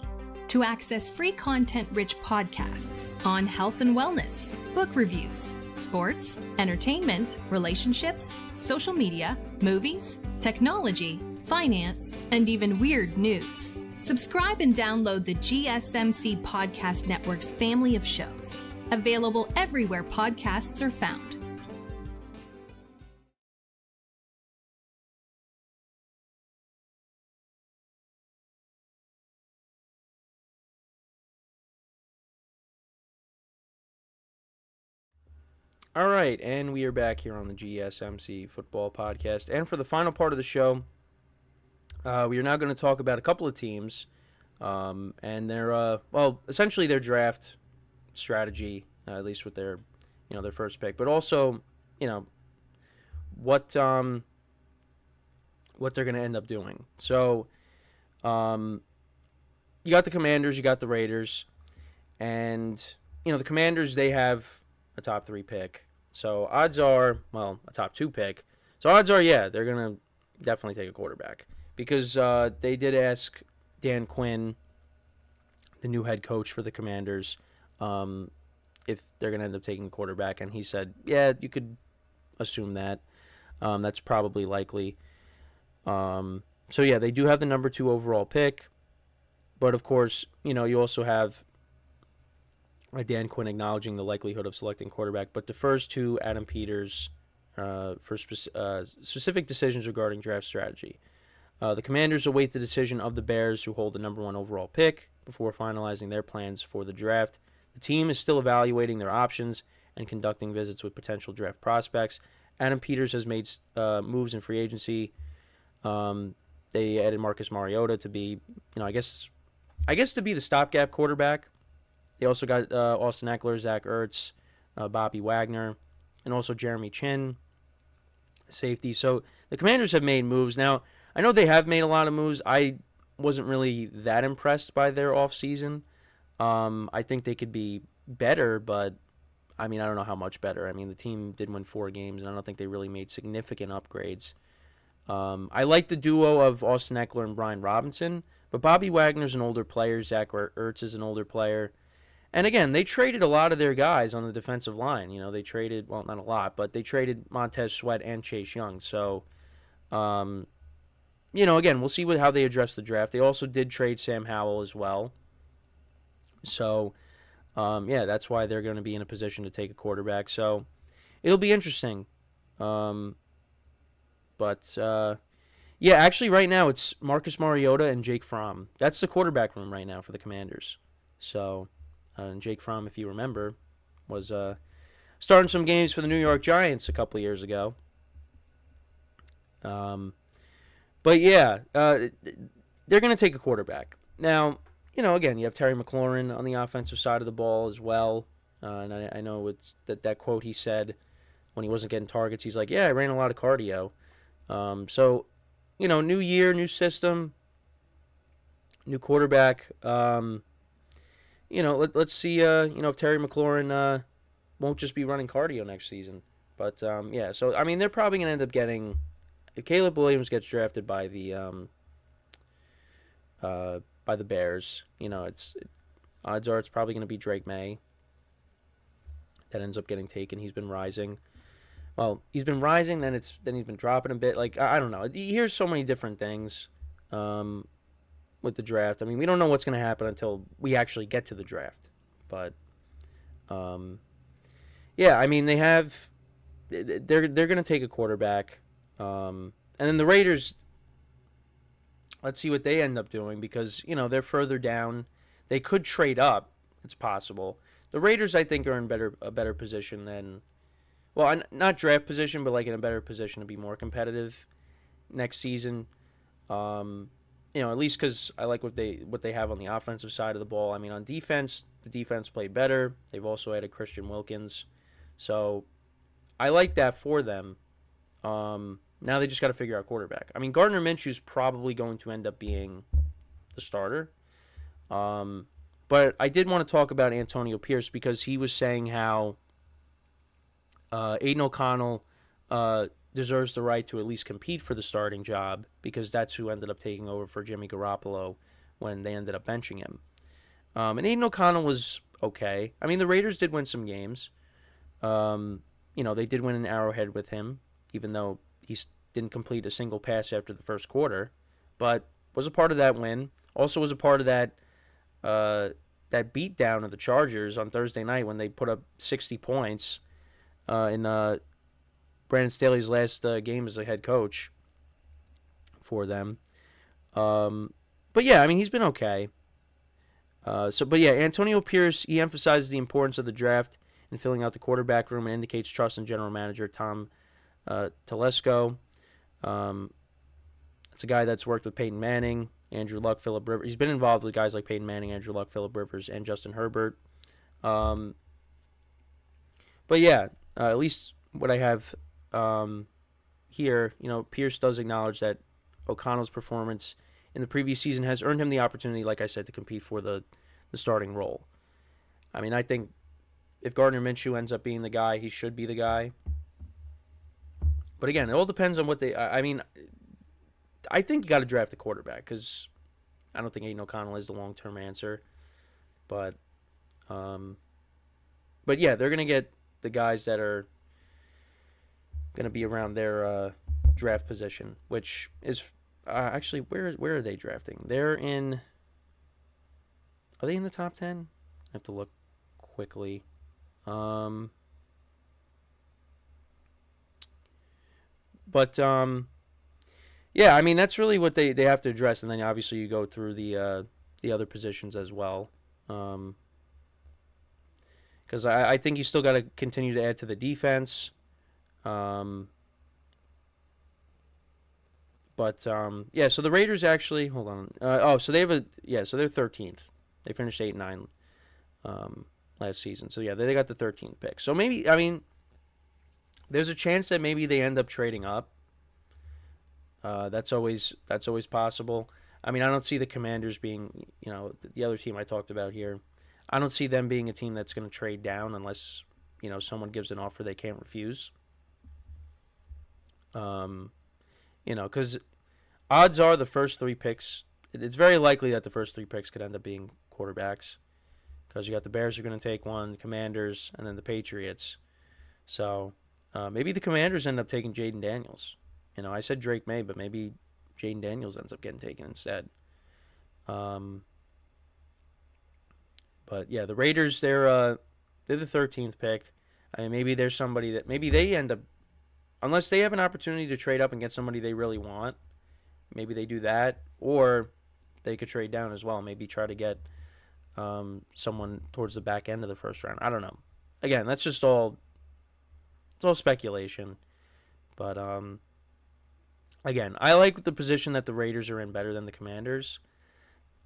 to access free content-rich podcasts on health and wellness, book reviews, sports, entertainment, relationships, social media, movies, technology, finance, and even weird news. Subscribe and download the GSMC Podcast Network's family of shows, available everywhere podcasts are found. All right, and we are back here on the GSMC Football Podcast. And for the final part of the show, we are now going to talk about a couple of teams and their, essentially their draft strategy, at least with their first pick, but also, what they're going to end up doing. So, you got the Commanders, you got the Raiders, and, the Commanders, they have a top 3 pick. So odds are, a top 2 pick. So odds are, they're going to definitely take a quarterback. Because they did ask Dan Quinn, the new head coach for the Commanders, if they're going to end up taking a quarterback. And he said, yeah, you could assume that. That's probably likely. They do have the number 2 overall pick. But, of course, you also have Dan Quinn acknowledging the likelihood of selecting quarterback, but defers to Adam Peters for specific decisions regarding draft strategy. The Commanders await the decision of the Bears, who hold the number 1 overall pick, before finalizing their plans for the draft. The team is still evaluating their options and conducting visits with potential draft prospects. Adam Peters has made moves in free agency. They added Marcus Mariota to be, I guess to be the stopgap quarterback. They also got Austin Eckler, Zach Ertz, Bobby Wagner, and also Jeremy Chin, safety. So the Commanders have made moves. Now, I know they have made a lot of moves. I wasn't really that impressed by their offseason. I think they could be better, but, I don't know how much better. The team did win 4 games, and I don't think they really made significant upgrades. I like the duo of Austin Eckler and Brian Robinson, but Bobby Wagner's an older player. Zach Ertz is an older player. And again, they traded a lot of their guys on the defensive line. They traded, not a lot, but they traded Montez Sweat and Chase Young. So, again, we'll see how they address the draft. They also did trade Sam Howell as well. So, that's why they're going to be in a position to take a quarterback. So, it'll be interesting. Actually right now it's Marcus Mariota and Jake Fromm. That's the quarterback room right now for the Commanders. So... and Jake Fromm, if you remember, was starting some games for the New York Giants a couple of years ago. They're going to take a quarterback. Now, again, you have Terry McLaurin on the offensive side of the ball as well. And I know it's that quote he said when he wasn't getting targets. He's like, I ran a lot of cardio. New year, new system, new quarterback. Let's see, if Terry McLaurin won't just be running cardio next season. But, they're probably going to end up getting, if Caleb Williams gets drafted by the Bears, odds are it's probably going to be Drake May that ends up getting taken. He's been rising. Well, he's been rising, then he's been dropping a bit. I don't know. Here's so many different things. With the draft. We don't know what's going to happen until we actually get to the draft. But, they're going to take a quarterback. And then the Raiders, let's see what they end up doing because, they're further down. They could trade up. It's possible. The Raiders, I think, are in a better position than, well, not draft position, but like in a better position to be more competitive next season. At least because I like what they have on the offensive side of the ball. I mean, on defense, the defense played better. They've also added Christian Wilkins. So I like that for them. Now they just got to figure out quarterback. I mean, Gardner Minshew's probably going to end up being the starter. But I did want to talk about Antonio Pierce because he was saying how AidanO'Connell deserves the right to at least compete for the starting job because that's who ended up taking over for Jimmy Garoppolo when they ended up benching him. And AidanO'Connell was okay. I mean, the Raiders did win some games. They did win an Arrowhead with him, even though he didn't complete a single pass after the first quarter, but was a part of that win. Also was a part of that beat down of the Chargers on Thursday night when they put up 60 points in Brandon Staley's last game as a head coach for them. But yeah, I mean, he's been okay. Antonio Pierce, he emphasizes the importance of the draft in filling out the quarterback room and indicates trust in general manager Tom Telesco. It's a guy that's worked with Peyton Manning, Andrew Luck, Phillip Rivers. He's been involved with guys like Peyton Manning, Andrew Luck, Phillip Rivers, and Justin Herbert. At least what I have here, Pierce does acknowledge that O'Connell's performance in the previous season has earned him the opportunity, like I said, to compete for the starting role. I mean, I think if Gardner Minshew ends up being the guy, he should be the guy. But again, it all depends on what I think you got to draft a quarterback because I don't think AidanO'Connell is the long-term answer. But yeah, they're going to get the guys that are going to be around their draft position, which is actually, where are they drafting? Are they in the top 10? I have to look quickly. Yeah, I mean, that's really what they have to address, and then obviously you go through the other positions as well. Because I think you still got to continue to add to the defense. So the Raiders actually, hold on. So they have so they're 13th. They finished 8-9 last season. So yeah, they got the 13th pick. So maybe, I mean, there's a chance that maybe they end up trading up. That's always possible. I mean, I don't see the Commanders being, the other team I talked about here. I don't see them being a team that's going to trade down unless, someone gives an offer they can't refuse. Because odds are the first 3 picks, it's very likely that the first 3 picks could end up being quarterbacks. Because you got the Bears are going to take one, Commanders, and then the Patriots. So maybe the Commanders end up taking Jaden Daniels. I said Drake May, but maybe Jaden Daniels ends up getting taken instead. But yeah, the Raiders, they're the 13th pick. I mean, maybe there's somebody that maybe they end up, unless they have an opportunity to trade up and get somebody they really want, maybe they do that, or they could trade down as well. Maybe try to get someone towards the back end of the first round. I don't know. Again, that's just all. It's all speculation, but again, I like the position that the Raiders are in better than the Commanders.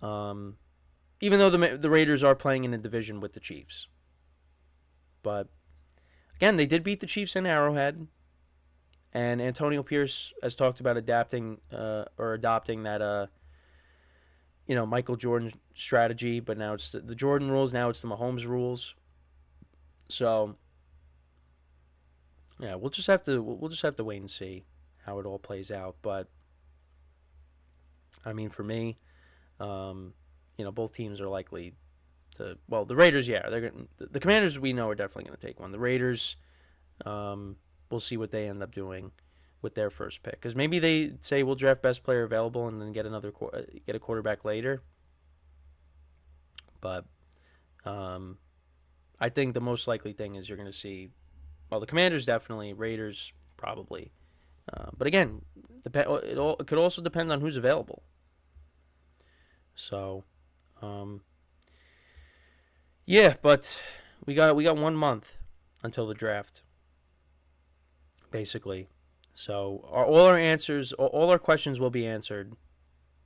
Even though the Raiders are playing in a division with the Chiefs. But, again, they did beat the Chiefs in Arrowhead. And Antonio Pierce has talked about adopting that, Michael Jordan strategy. But now it's the Jordan rules. Now it's the Mahomes rules. So, yeah, we'll just have to wait and see how it all plays out. But, I mean, for me, both teams are likely to. Well, the Raiders, yeah, the Commanders we know are definitely going to take one. The Raiders, we'll see what they end up doing with their first pick, because maybe they say we'll draft best player available and then get a quarterback later. But I think the most likely thing is you're going to see. Well, the Commanders definitely, Raiders probably, But again, it could also depend on who's available. So, yeah, but we got 1 month until the draft, basically. So all our questions will be answered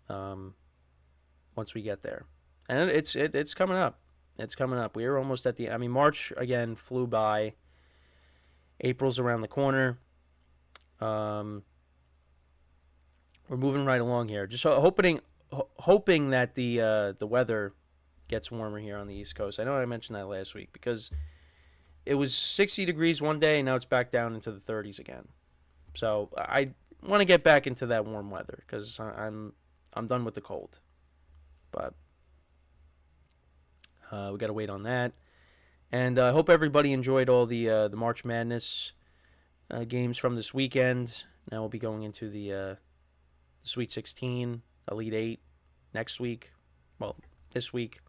once we get there, and it's coming up. It's coming up. We are almost at the. I mean, March again flew by. April's around the corner. We're moving right along here. Just hoping that the weather gets warmer here on the East Coast. I know I mentioned that last week because it was 60 degrees one day, and now it's back down into the 30s again. So I want to get back into that warm weather because I'm done with the cold. But we got to wait on that. And I hope everybody enjoyed all the March Madness games from this weekend. Now we'll be going into the Sweet 16, Elite 8 next week. Well, this week.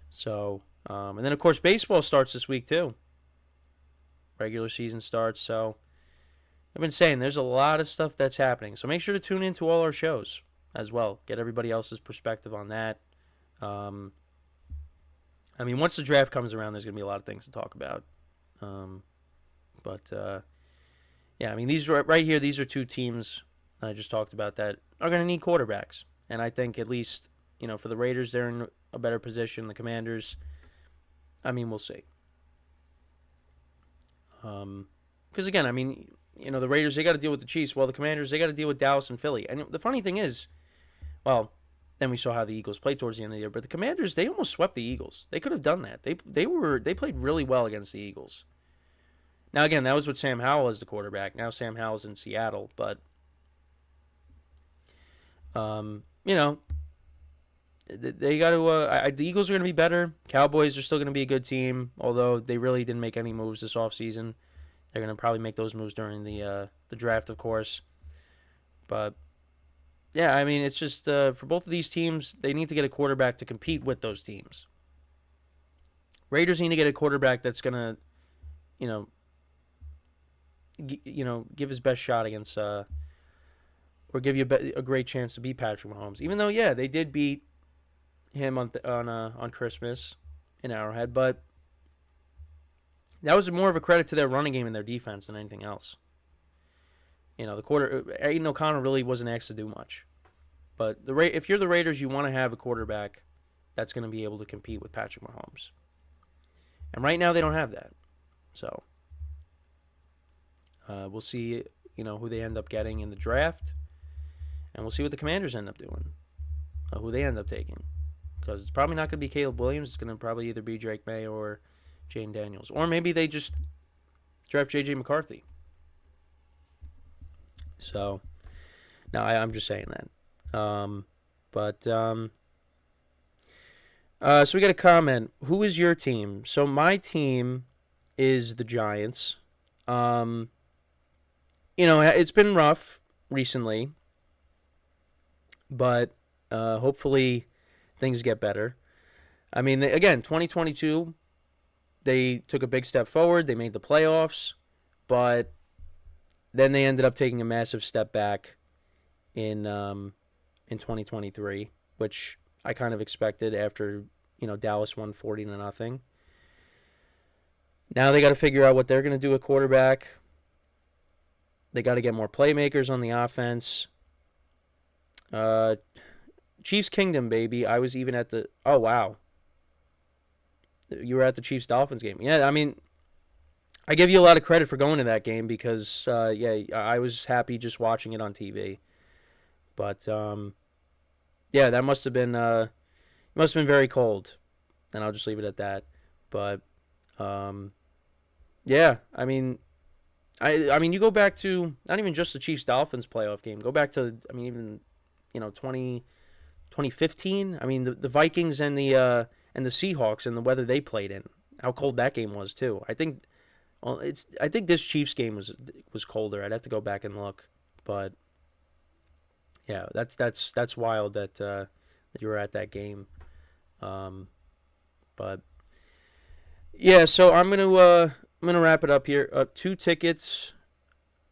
So, and then of course baseball starts this week too. Regular season starts. So I've been saying there's a lot of stuff that's happening. So make sure to tune into all our shows as well. Get everybody else's perspective on that. I mean, once the draft comes around, there's going to be a lot of things to talk about. Yeah, I mean, these are two teams I just talked about that are going to need quarterbacks. And I think at least, for the Raiders, they're in a better position. The Commanders, I mean, we'll see. Because, again, I mean, the Raiders, they got to deal with the Chiefs. Well, the Commanders, they got to deal with Dallas and Philly. And the funny thing is, well, then we saw how the Eagles played towards the end of the year. But the Commanders, they almost swept the Eagles. They could have done that. They played really well against the Eagles. Now, again, that was with Sam Howell as the quarterback. Now Sam Howell's in Seattle. But, they got to. The Eagles are going to be better. Cowboys are still going to be a good team, although they really didn't make any moves this offseason. They're going to probably make those moves during the draft, of course. But, yeah, I mean, it's just for both of these teams, they need to get a quarterback to compete with those teams. Raiders need to get a quarterback that's going to, give his best shot against, or give you a great chance to beat Patrick Mahomes. Even though, yeah, they did beat him on Christmas in Arrowhead, but that was more of a credit to their running game and their defense than anything else. AidanO'Connell really wasn't asked to do much. But if you're the Raiders, you want to have a quarterback that's going to be able to compete with Patrick Mahomes. And right now they don't have that. So we'll see, who they end up getting in the draft. And we'll see what the Commanders end up doing. Who they end up taking. Because it's probably not going to be Caleb Williams. It's going to probably either be Drake May or Jane Daniels. Or maybe they just draft J.J. McCarthy. So, no, I'm just saying that. So we got a comment. Who is your team? So my team is the Giants. It's been rough recently, but hopefully things get better. I mean, again, 2022, they took a big step forward. They made the playoffs, but then they ended up taking a massive step back in 2023, which I kind of expected after, Dallas won 40-0. Now they got to figure out what they're going to do at quarterback. They got to get more playmakers on the offense. Chiefs Kingdom, baby. I was even at the... Oh, wow. You were at the Chiefs-Dolphins game. Yeah, I mean, I give you a lot of credit for going to that game because, I was happy just watching it on TV. But, yeah, that must have been very cold. And I'll just leave it at that. But, yeah, I mean, you go back to not even just the Chiefs-Dolphins playoff game. Go back to, even, 2015. I mean, the Vikings and the Seahawks and the weather they played in. How cold that game was too. I think this Chiefs game was colder. I'd have to go back and look, but yeah, that's wild that you were at that game. But yeah, so I'm gonna wrap it up here. 2 tickets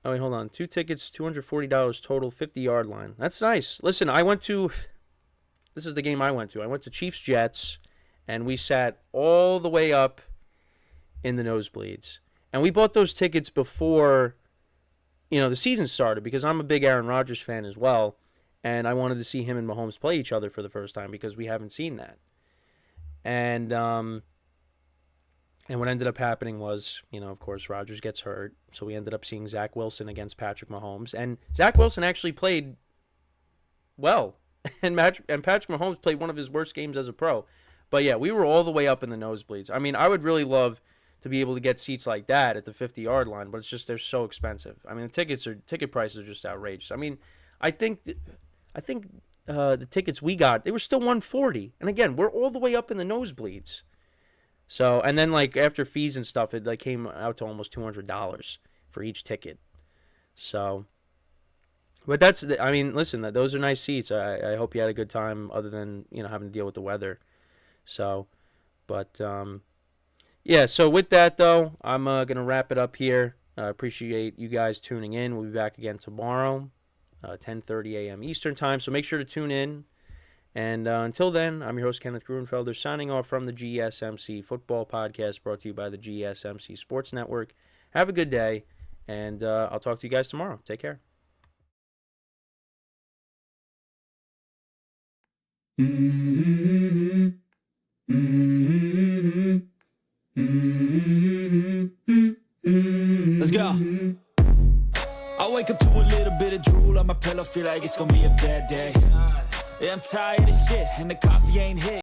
Oh, wait, hold on. 2 tickets, $240 total, 50-yard line. That's nice. Listen, this is the game I went to. I went to Chiefs-Jets, and we sat all the way up in the nosebleeds. And we bought those tickets before, the season started, because I'm a big Aaron Rodgers fan as well, and I wanted to see him and Mahomes play each other for the first time because we haven't seen that. And what ended up happening was, of course, Rodgers gets hurt. So we ended up seeing Zach Wilson against Patrick Mahomes. And Zach Wilson actually played well. And Patrick Mahomes played one of his worst games as a pro. But, yeah, we were all the way up in the nosebleeds. I mean, I would really love to be able to get seats like that at the 50-yard line, but it's just they're so expensive. I mean, the ticket prices are just outrageous. I mean, I think the tickets we got, they were still $140. And, again, we're all the way up in the nosebleeds. So, and then, after fees and stuff, it, came out to almost $200 for each ticket. So, but listen, those are nice seats. I hope you had a good time other than, having to deal with the weather. So, but, yeah, so with that, though, I'm going to wrap it up here. I appreciate you guys tuning in. We'll be back again tomorrow, 10:30 a.m. Eastern Time. So make sure to tune in. And until then, I'm your host, Kenneth Gruenfelder, signing off from the GSMC Football Podcast, brought to you by the GSMC Sports Network. Have a good day, and I'll talk to you guys tomorrow. Take care. Let's go. I wake up to a little bit of drool on my pillow, feel like it's gonna be a bad day. Yeah, I'm tired of shit, and the coffee ain't hit.